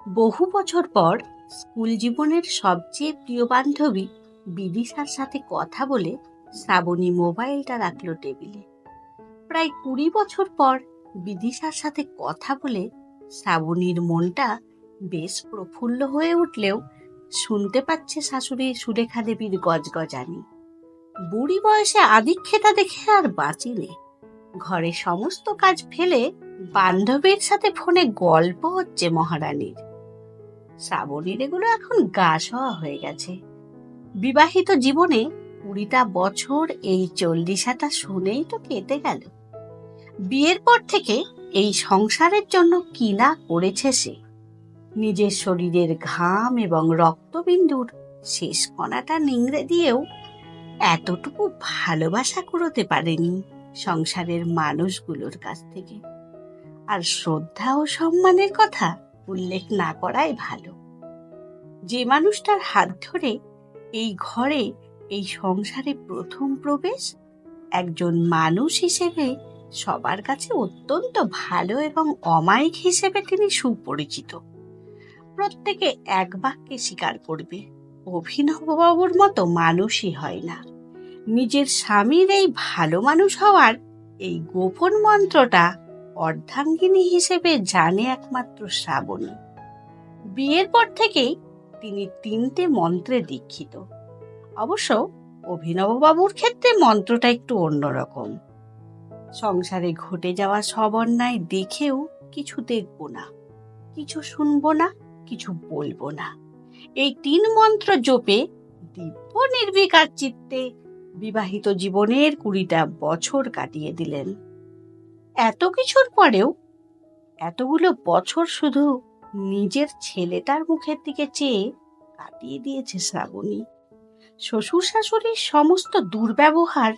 বহু বছর পর স্কুল জীবনের সবচেয়ে প্রিয় বান্ধবী বিদিশার সাথে কথা বলে শ্রাবণী মোবাইলটা রাখলো টেবিলে। প্রায় 20 বছর পর বিদিশার সাথে কথা বলে শ্রাবণীর মনটা বেশ প্রফুল্ল হয়ে উঠলেও শুনতে পাচ্ছে শাশুড়ি সুলেখা দেবীর গজগজানি। বুড়ি বয়সে আদিক্ষেতা দেখে আর বাঁচিনে। ঘরে সমস্ত কাজ ফেলে বান্ধবীর সাথে ফোনে গল্প হচ্ছে মহারানীর। শ্রাবণীর এগুলো এখন গা সওয়া হয়ে গেছে। বিবাহিত জীবনে 20টা বছর এই চল্লিশাটা শুনেই তো কেটে গেল। বিয়ের পর থেকে এই সংসারের জন্য কি না করেছে সে। নিজের শরীরের ঘাম এবং রক্তবিন্দুর শেষ কণাটা নিংড়ে দিয়েও এতটুকু ভালোবাসা কুড়োতে পারেনি সংসারের মানুষগুলোর কাছ থেকে। আর শ্রদ্ধা ও সম্মানের কথা উল্লেখ না করাই ভালো। যে মানুষটার হাত ধরে এই ঘরে এই সংসারে প্রথম প্রবেশ, একজন মানুষ হিসেবে সবার কাছে অত্যন্ত ভালো এবং অমায়িক হিসেবে তিনি সুপরিচিত। প্রত্যেকে এক বাক্যে স্বীকার করবে, অভিনববাবুর মতো মানুষই হয় না। নিজের স্বামীর এই ভালো মানুষ হওয়ার এই গোপন মন্ত্রটা অর্ধাঙ্গিনী হিসেবে জানে একমাত্র শ্রাবণী। বিয়ের পর থেকেই তিনি 3টে মন্ত্রে দীক্ষিত। অবশ্য অভিনববাবুর ক্ষেত্রে মন্ত্রটা একটু অন্যরকম। সংসারে ঘটে যাওয়া সব অন্যায় দেখেও কিছু দেখব না, কিছু শুনবো না, কিছু বলবো না, এই 3 মন্ত্র জপে দিব্য নির্বিকার চিত্তে বিবাহিত জীবনের 20টা বছর কাটিয়ে দিলেন। এত কিছুর পরেও এতগুলো বছর শুধু নিজের ছেলেটার মুখের দিকে চেয়ে কাটিয়ে দিয়েছে শ্রাবণী। শ্বশুর শাশুড়ির সমস্ত দুর্ব্যবহার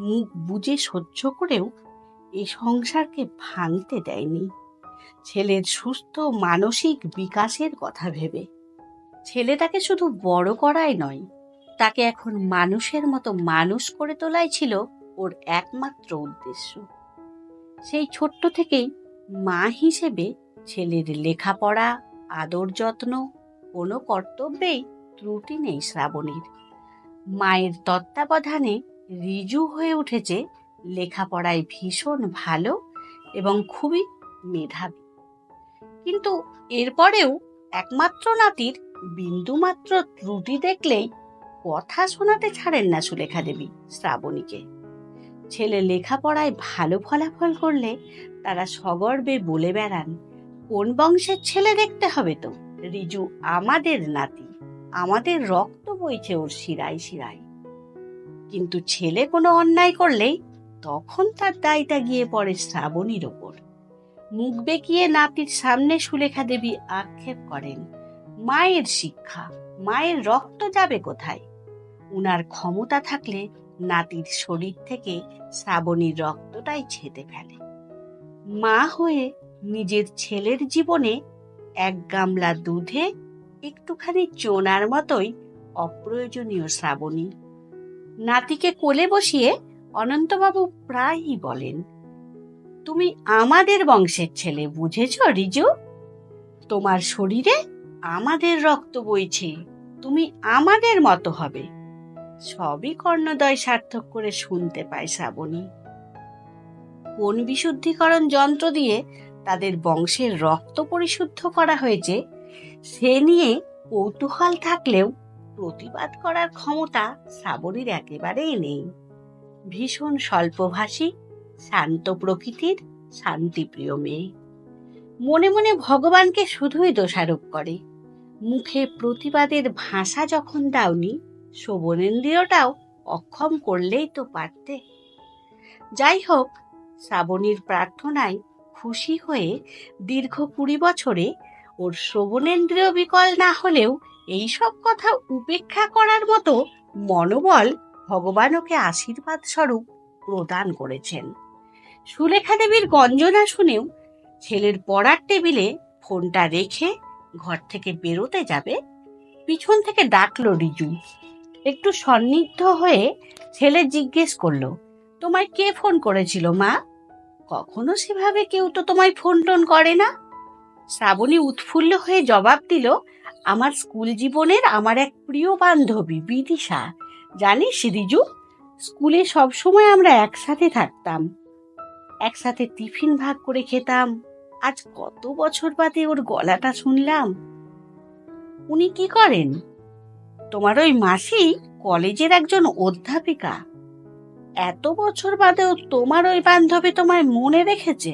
মুখ বুজে সহ্য করেও এ সংসারকে ভাঙতে দেয়নি, ছেলের সুস্থ মানসিক বিকাশের কথা ভেবে। ছেলেটাকে শুধু বড় করাই নয়, তাকে এখন মানুষের মতো মানুষ করে তোলাই ছিল ওর একমাত্র উদ্দেশ্য। সেই ছোট্ট থেকেই মা হিসেবে ছেলের লেখাপড়া, আদর যত্ন, কোনো কর্তব্যেই ত্রুটি নেই শ্রাবণীর। মায়ের তত্ত্বাবধানে রিজু হয়ে উঠেছে, লেখাপড়ায় ভীষণ ভালো এবং খুবই মেধাবী। কিন্তু এরপরেও একমাত্র নাতির বিন্দুমাত্র ত্রুটি দেখলেই কথা শোনাতে ছাড়েন না সুলেখা দেবী শ্রাবণীকে। ছেলে লেখাপড়ায় ভালো ফলাফল করলে তারা সগর্বে বলে বেড়ান, কোন বংশের ছেলে দেখতে হবে তো, রিজু আমাদের নাতি, আমাদের রক্ত বইছে ওর শিরায় শিরায়। কিন্তু ছেলে কোনো অন্যায় করলেই তখন তার দায়টা গিয়ে পড়ে শ্রাবণীর ওপর। মুখ বেঁকিয়ে নাতির সামনে সুলেখা দেবী আক্ষেপ করেন, মায়ের শিক্ষা, মায়ের রক্ত যাবে কোথায়? উনার ক্ষমতা থাকলে নাতির শরীর থেকে শ্রাবণীর রক্তটাই ছেঁটে ফেলে। মা হয়ে নিজের ছেলের জীবনে 1 গামলা দুধে একটুখানি চোনার মতোই অপ্রয়োজনীয় শ্রাবণী। নাতিকে কোলে বসিয়ে অনন্তবাবু প্রায়ই বলেন, তুমি আমাদের বংশের ছেলে, বুঝেছ রিজু? তোমার শরীরে আমাদের রক্ত বইছে, তুমি আমাদের মতো হবে। সবই কর্ণদয় সার্থক করে শুনতে পায় শ্রাবণী। কোন বিশুদ্ধিকরণ যন্ত্র দিয়ে তাদের বংশের রক্ত পরিশুদ্ধ করা হয়েছে সে নিয়ে কৌতূহল থাকলেও প্রতিবাদ করার ক্ষমতা শ্রাবণীর একেবারেই নেই। ভীষণ স্বল্পভাষী, শান্ত প্রকৃতির, শান্তিপ্রিয় মেয়ে। মনে মনে ভগবানকে শুধুই দোষারোপ করে। মুখে প্রতিবাদের ভাষা যখন দাওনি, শ্রবণেন্দ্রিয়টাও অক্ষম করলেই তো পারতে। যাই হোক, শ্রাবণীর প্রার্থনায় খুশি হয়ে দীর্ঘ 20 বছরে ওর শ্রবণেন্দ্রিয় বিকল না হলেও এইসব কথা উপেক্ষা করার মতো মনোবল ভগবান ওকে আশীর্বাদ স্বরূপ প্রদান করেছেন। সুলেখা দেবীর গঞ্জনা শুনেও ছেলের পড়ার টেবিলে ফোনটা রেখে ঘর থেকে বেরোতে যাবে, পিছন থেকে ডাকলো রিজু। একটু সন্নিগ্ধ হয়ে ছেলে জিজ্ঞেস করলো, তোমায় কে ফোন করেছিল মা? কখনো সেভাবে কেউ তো তোমায় ফোন টোন করে না। শ্রাবণী উৎফুল্ল হয়ে জবাব দিল, আমার স্কুল জীবনের আমার এক প্রিয় বান্ধবী বিদিশা। জানিস রিজু, স্কুলে সবসময় আমরা একসাথে থাকতাম, একসাথে টিফিন ভাগ করে খেতাম। আজ কত বছর বাদে ওর গলাটা শুনলাম। উনি কি করেন? তোমার ওই মাসি কলেজের একজন অধ্যাপিকা। এত বছর বাদেও তোমার ওই বান্ধবী তোমায় মনে রেখেছে।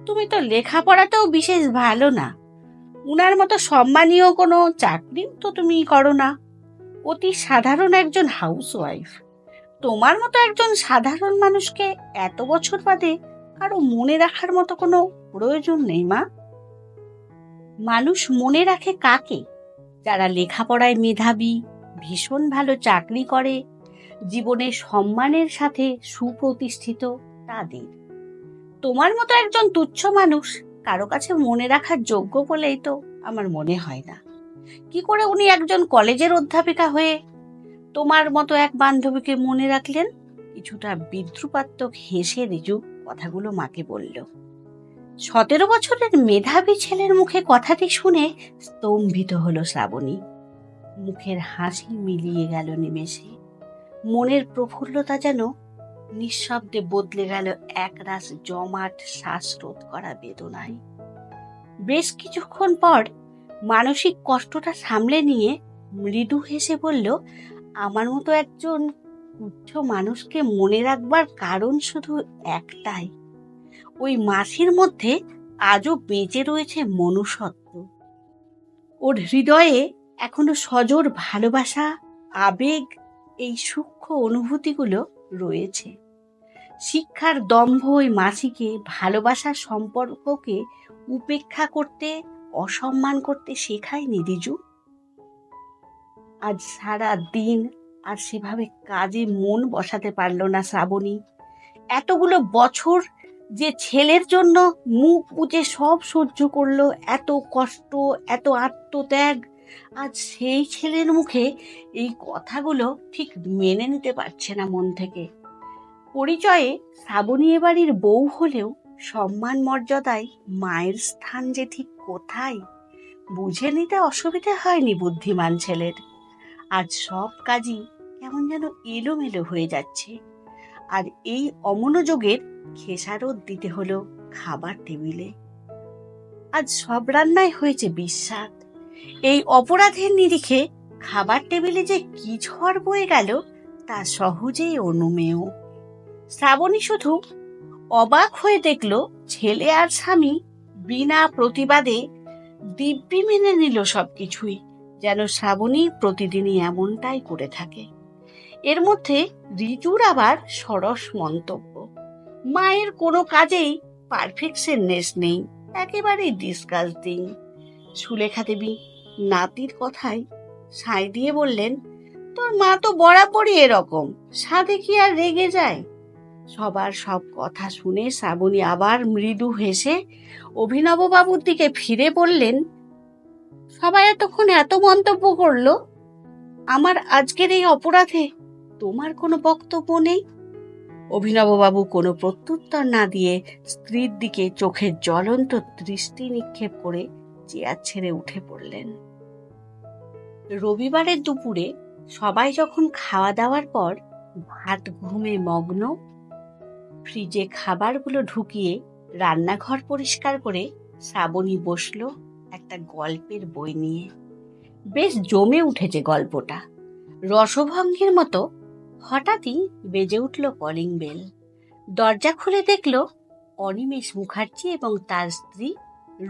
তুমি তো লেখাপড়াতেও বিশেষ ভালো না, উনার মতো সম্মানীয় কোনো চাকরিও তো তুমি করো না। অতি সাধারণ একজন হাউসওয়াইফ। তোমার মতো একজন সাধারণ মানুষকে এত বছর বাদে কারো মনে রাখার মতো কোনো প্রয়োজন নেই মা। মানুষ মনে রাখে কাকে? যারা লেখাপড়ায় মেধাবী, ভীষণ ভালো চাকরি করে, জীবনে সম্মানের সাথে সুপ্রতিষ্ঠিত তাদের। তোমার মতো একজন তুচ্ছ মানুষ কারো কাছে মনে রাখার যোগ্য বলেই তো আমার মনে হয় না। কি করে উনি একজন কলেজের অধ্যাপিকা হয়ে তোমার মতো এক বান্ধবীকে মনে রাখলেন? কিছুটা বিদ্রুপাত্মক হেসে রিজু কথাগুলো মাকে বলল। 17 বছরের মেধাবী ছেলের মুখে কথাটি শুনে স্তম্ভিত হলো শ্রাবণী। মুখের হাসি মিলিয়ে গেল নিমেষে। মনের প্রফুল্লতা যেন নিঃশব্দে বদলে গেল একরাশ জমাট শ্বাসরোধ করা বেদনায়। বেশ কিছুক্ষণ পর মানসিক কষ্টটা সামলে নিয়ে মৃদু হেসে বলল, আমার মতো একজন তুচ্ছ মানুষকে মনে রাখবার কারণ শুধু একটাই, ওই মাসির মধ্যে আজও বেঁচে রয়েছে মনুষ্যত্ব। ওর হৃদয়ে এখনো সজোর ভালোবাসা, আবেগ, এই সূক্ষ্ম অনুভূতিগুলো রয়েছে। শিক্ষার দম্ভ ওই মাসিকে ভালোবাসার সম্পর্ককে উপেক্ষা করতে, অসম্মান করতে শেখায়নি রিজু। আজ সারা দিন আর সেভাবে কাজে মন বসাতে পারল না শ্রাবণী। এতগুলো বছর যে ছেলের জন্য মুখ বুজে সব সহ্য করলো, এত কষ্ট, এত আত্মত্যাগ, আজ সেই ছেলের মুখে এই কথাগুলো ঠিক মেনে নিতে পারছে না মন থেকে। পরিচয়ে শ্রাবণী এ বাড়ির বউ হলেও সম্মান মর্যাদায় মায়ের স্থান যে ঠিক কোথায় বুঝে নিতে অসুবিধা হয়নি বুদ্ধিমান ছেলের। আজ সব কাজই কেমন যেন এলোমেলো হয়ে যাচ্ছে, আর এই অমনোযোগের খেসারত দিতে হলো খাবার টেবিলে। আজ সব রান্নায় হয়েছে বিস্বাদ। এই অপরাধের নিরিখে খাবার টেবিলে যে কি ঝড় বয়ে গেল তা সহজেই অনুমেয়। শ্রাবণী শুধু অবাক হয়ে দেখল ছেলে আর স্বামী বিনা প্রতিবাদে দিব্যি মেনে নিল সবকিছুই, যেন শ্রাবণী প্রতিদিনই এমনটাই করে থাকে। এর মধ্যে রিজুর আবার সরস মন্তব্য, মায়ের কোনো কাজেই পারফেকশননেস নেই, একেবারেই ডিসকাস্টিং। সুলেখা দেবী নাতির কথায় সায় দিয়ে বললেন, তোর মা তো বরাবরই এরকম, সাধে কি আর রেগে যায়? সবার সব কথা শুনে শ্রাবণী আবার মৃদু হেসে অভিনববাবুর দিকে ফিরে বললেন, সবাই এতক্ষণ এত মন্তব্য করলো, আমার আজকের এই অপরাধে তোমার কোনো বক্তব্য নেই? অভিনববাবু কোনো প্রত্যুত্তর না দিয়ে স্ত্রীর দিকে চোখের জ্বলন্ত দৃষ্টি নিক্ষেপ করে চেয়ার ছেড়ে উঠে পড়লেন। রবিবারের দুপুরে সবাই যখন খাওয়া দাওয়ার পর ভাত ঘুমে মগ্ন, ফ্রিজে খাবারগুলো ঢুকিয়ে রান্নাঘর পরিষ্কার করে শ্রাবণী বসলো একটা গল্পের বই নিয়ে। বেশ জমে উঠেছে গল্পটা। রসভঙ্গের মতো হঠাৎই বেজে উঠল কলিং বেল। দরজা খুলে দেখল অনিমেষ মুখার্জি এবং তার স্ত্রী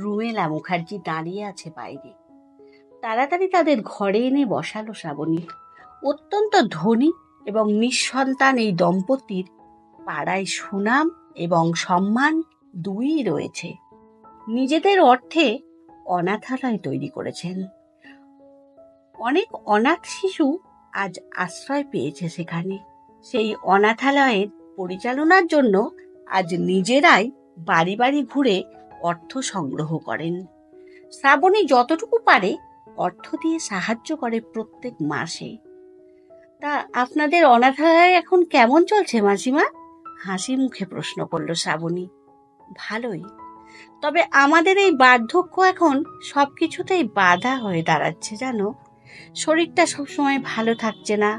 রুমেলা মুখার্জি দাঁড়িয়ে আছে বাইরে। তাড়াতাড়ি তাদের ঘরে এনে বসালো শ্রাবণী। অত্যন্ত ধনী এবং নিঃসন্তান এই দম্পতির পাড়ায় সুনাম এবং সম্মান দুই রয়েছে। নিজেদের অর্থে অনাথালয় তৈরি করেছেন। অনেক অনাথ শিশু আজ আশ্রয় পেয়েছে সেখানে। সেই অনাথালয়ের পরিচালনার জন্য আজ নিজেরাই বাড়ি বাড়ি ঘুরে অর্থ সংগ্রহ করেন। শ্রাবণী যতটুকু পারে অর্থ দিয়ে সাহায্য করে প্রত্যেক মাসে। তা আপনাদের অনাথালয় এখন কেমন চলছে মাসিমা? হাসি মুখে প্রশ্ন করল শ্রাবণী। ভালোই, তবে আমাদের এই বার্ধক্য এখন সবকিছুতেই বাধা হয়ে দাঁড়াচ্ছে জানো। শরীরটা সবসময় ভালো থাকছে না,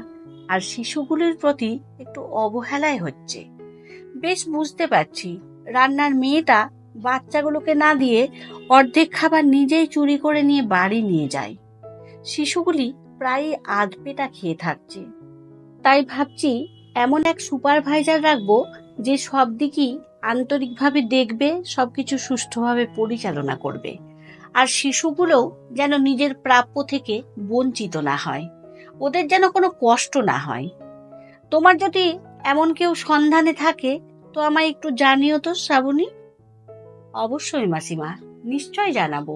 আর শিশুগুলির প্রতি একটু অবহেলাই হচ্ছে। বেশ বুঝতে পারছি, রান্নার মেয়েটা বাচ্চাগুলোকে না দিয়ে অর্ধেক খাবার নিজেই চুরি করে নিয়ে বাড়ি নিয়ে যায়। শিশুগুলি প্রায়ই আধপেটা খেয়ে থাকছে। তাই ভাবছি এমন এক সুপারভাইজার রাখবো যে সব দিকই আন্তরিকভাবে দেখবে, সবকিছু সুষ্ঠুভাবে পরিচালনা করবে, আর শিশুগুলোও যেন নিজের প্রাপ্য থেকে বঞ্চিত না হয়, ওদের যেন কোনো কষ্ট না হয়। তোমার যদি এমন কেউ সন্ধানে থাকে তো আমায় একটু জানিও তো শ্রাবণী। অবশ্যই মাসিমা, নিশ্চয় জানাবো।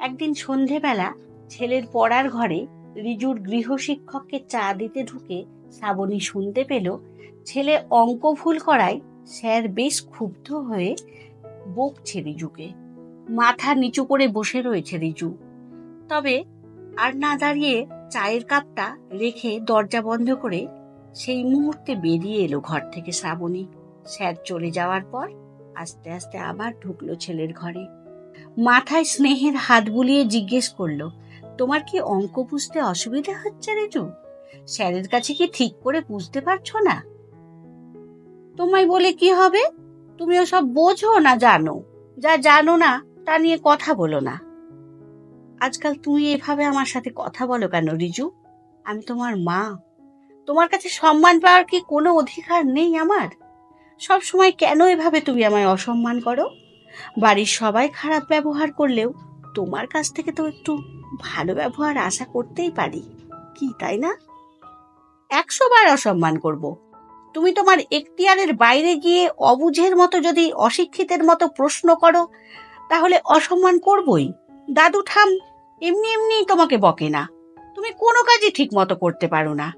একদিন সন্ধেবেলা ছেলের পড়ার ঘরে রিজুর গৃহশিক্ষককে চা দিতে ঢুকে শ্রাবণী শুনতে পেল ছেলে অঙ্ক ভুল করায় স্যার বেশ ক্ষুব্ধ হয়ে বকছে রিজুকে। মাথা নিচু করে বসে রয়েছে রিজু। তবে আর না দাঁড়িয়ে চায়ের কাপটা রেখে দরজা বন্ধ করে সেই মুহূর্তে বেরিয়ে এলো ঘর থেকে শ্রাবণী। স্যার চলে যাওয়ার পর আস্তে আস্তে আবার ঢুকলো ছেলের ঘরে। মাথায় স্নেহের হাত বুলিয়ে জিজ্ঞেস করলো, তোমার কি অঙ্ক বুঝতে অসুবিধা হচ্ছে রিজু? স্যারের কাছে কি ঠিক করে বুঝতে পারছো না? তোমায় বলে কি হবে? তুমিও সব বোঝো না জানো? যা জানো না তা নিয়ে কথা বলো না। আজকাল তুমি এভাবে আমার সাথে কথা বলো কেন রিজু? আমি তোমার মা। তোমার কাছে সম্মান পাওয়ার কি কোনো অধিকার নেই আমার? সব সময় কেন এভাবে তুমি আমায় অসম্মান করো? বাড়ির সবাই খারাপ ব্যবহার করলেও তোমার কাছ থেকে তো একটু ভালো ব্যবহার আশা করতেই পারি, কি তাই না? 100 বার অসম্মান করব? তুমি তোমার এখতিয়ারের বাইরে গিয়ে অবুঝের মতো যদি অশিক্ষিতের মতো প্রশ্ন করো তাহলে অসম্মান করবই। দাদু ঠাম এমনি এমনি তোমাকে বকে না, তুমি কোনো কাজই ঠিক মতো করতে পারো না।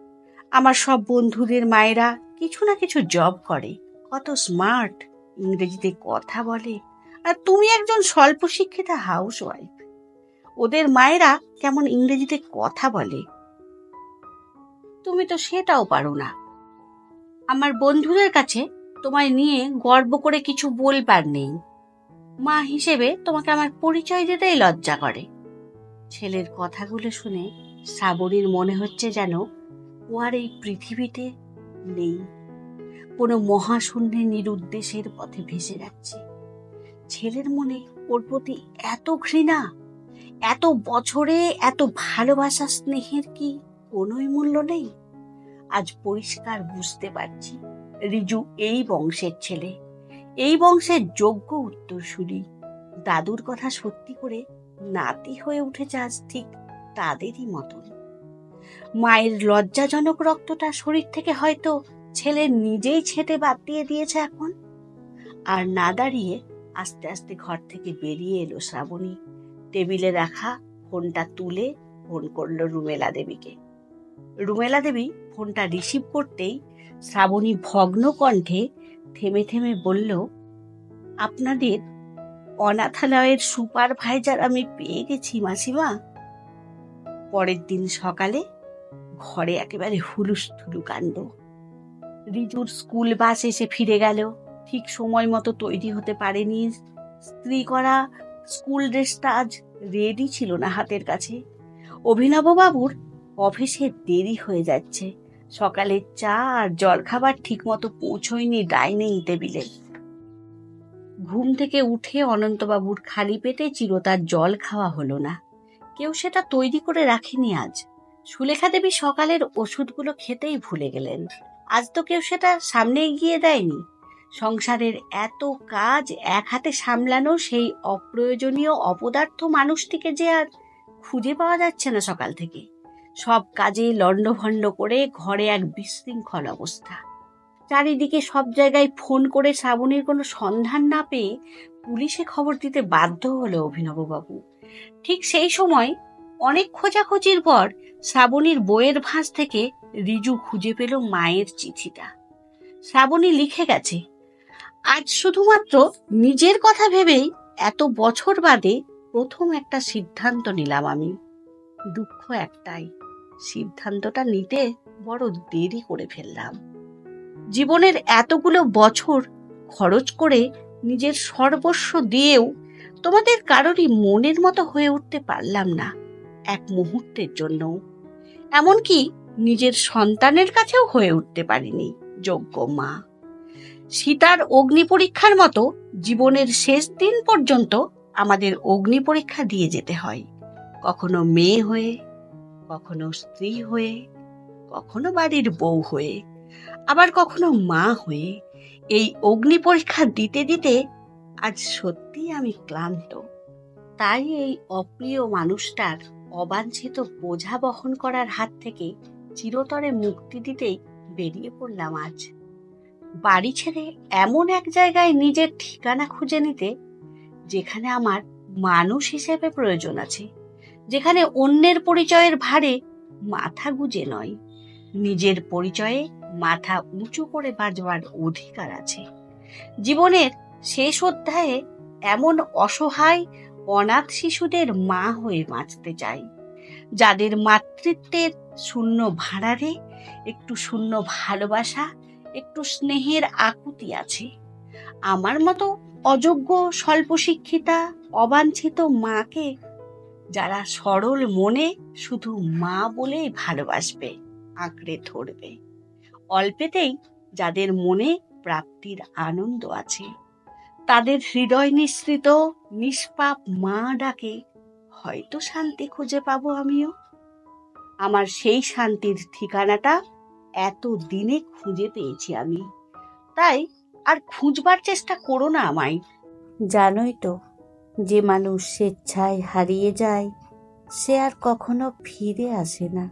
আমার সব বন্ধুদের মায়েরা কিছু না কিছু জব করে, কত স্মার্ট, ইংরেজিতে কথা বলে, আর তুমি একজন স্বল্প শিক্ষিতা হাউস ওয়াইফ। ওদের মায়েরা কেমন ইংরেজিতে কথা বলে, তুমি তো সেটাও পারো না। আমার বন্ধুদের কাছে তোমায় নিয়ে গর্ব করে কিছু বলবার নেই। মা হিসেবে তোমাকে আমার পরিচয় দিতেই লজ্জা করে। ছেলের কথাগুলো শুনে শ্রাবণীর মনে হচ্ছে যেন ও আর এই পৃথিবীতে নেই, কোনো মহাশূন্যে নিরুদ্দেশের পথে ভেসে যাচ্ছে। ছেলের মনে ওর প্রতি এত ঘৃণা, এত বছরে এত ভালোবাসা স্নেহের কি কোনোই মূল্য নেই? আজ পরিষ্কার বুঝতে পারছি রিজু এই বংশের ছেলে, এই বংশের যোগ্য উত্তরসূরি। দাদুর কথা সত্যি করে নাতি হয়ে উঠেছে আজ ঠিক তাদেরই মতন। মায়ের লজ্জাজনক রক্তটা শরীর থেকে হয়তো ছেলে নিজেই ছেটে বাদ দিয়ে দিয়েছে এখন। আর না দাঁড়িয়ে আস্তে আস্তে ঘর থেকে বেরিয়ে এলো শ্রাবণী। টেবিলে রাখা ফোনটা তুলে ফোন করলো রুমেলা দেবীকে। রুমেলা দেবী ফোনটা রিসিভ করতেই শ্রাবণী ভগ্ন কণ্ঠে থেমে থেমে বলল, আপনাদের অনাথালয়ের সুপারভাইজার আমি পেয়ে গেছি মাসিমা। পরের দিন সকালে ঘরে একেবারে হুলুস্থুলু কাণ্ড। রিজুর স্কুল বাস এসে ফিরে গেল, ঠিক সময় মতো তৈরি হতে পারেনি। স্ত্রী করা স্কুল ড্রেসটা আজ রেডি ছিল না হাতের কাছে। অভিনববাবুর অফিসে দেরি হয়ে যাচ্ছে, সকালের চা আর জলখাবার ঠিক মতো পৌঁছয়নি ডাইনিং টেবিলে। ঘুম থেকে উঠে অনন্তবাবুর খালি পেটে চিরতার জল খাওয়া হলো না, কেউ সেটা তৈরি করে রাখেনি আজ। সুলেখা দেবী সকালের ওষুধগুলো খেতেই ভুলে গেলেন, আজ তো কেউ সেটা সামনে এগিয়ে দেয়নি। সংসারের এত কাজ এক হাতে সামলানো সেই অপ্রয়োজনীয় অপদার্থ মানুষটিকে যে আর খুঁজে পাওয়া যাচ্ছে না। সকাল থেকে সব কাজে লণ্ডভণ্ড করে ঘরে এক বিশৃঙ্খল অবস্থা। চারিদিকে সব জায়গায় ফোন করে শ্রাবণীর কোনো সন্ধান না পেয়ে পুলিশে খবর দিতে বাধ্য হলো অভিনববাবু। ঠিক সেই সময় অনেক খোঁজাখুঁজির পর শ্রাবণীর বইয়ের ভাঁজ থেকে রিজু খুঁজে পেল মায়ের চিঠিটা। শ্রাবণী লিখে গেছে, আজ শুধুমাত্র নিজের কথা ভেবেই এত বছর বাদে প্রথম একটা সিদ্ধান্ত নিলাম আমি। দুঃখ একটাই, সিদ্ধান্তটা নিতে বড় দেরি করে ফেললাম। জীবনের এতগুলো বছর খরচ করে নিজের সর্বস্ব দিয়েও তোমাদের কারোরই মনের মতো হয়ে উঠতে পারলাম না এক মুহূর্তের জন্য। এমনকি নিজের সন্তানের কাছেও হয়ে উঠতে পারিনি যোগ্য মা। সীতার অগ্নি পরীক্ষার মতো জীবনের শেষ দিন পর্যন্ত আমাদের অগ্নি পরীক্ষা দিয়ে যেতে হয়, কখনো মেয়ে হয়ে, কখনো স্ত্রী হয়ে, কখনো বাড়ির বউ হয়ে, আবার কখনো মা হয়ে। এই অগ্নি পরীক্ষা দিতে দিতে আজ সত্যি আমি ক্লান্ত। তাই এই অপ্রিয় মানুষটার অবাঞ্ছিত বোঝা বহন করার হাত থেকে চিরতরে মুক্তি দিতেই বেরিয়ে পড়লাম আজ। বাড়ি ছেড়ে এমন এক জায়গায় নিজের ঠিকানা খুঁজে নিতে, যেখানে আমার মানুষ হিসেবে প্রয়োজন আছে, যেখানে অন্যের পরিচয়ের ভারে মাথা গুজে নয়, নিজের পরিচয়ে মাথা উঁচু করে বাঁচবার অধিকার আছে। জীবনের শেষ অধ্যায়ে এমন অসহায় অনাথ শিশুদের মা হয়ে বাঁচতে চাই, যাদের মাতৃত্বের শূন্য ভাঁড়ারে একটু শূন্য ভালোবাসা, একটু স্নেহের আকুতি আছে। আমার মতো অযোগ্য, স্বল্প শিক্ষিতা, অবাঞ্ছিত মাকে যারা সরল মনে শুধু মা বলেই ভালোবাসবে, আঁকড়ে ধরবে। অল্পেতেই যাদের মনে প্রাপ্তির আনন্দ আছে, তাদের হৃদয় নিঃসৃত নিষ্পাপ মা ডাকে হয়তো শান্তি খুঁজে পাবো আমিও। আমার সেই শান্তির ঠিকানাটা এত দিনে খুঁজে পেয়েছি আমি। তাই আর খুঁজবার চেষ্টা করো না আমায়। জানোই তো, যে মানুষ স্বেচ্ছায় হারিয়ে যায় সে আর কখনো ফিরে আসে না।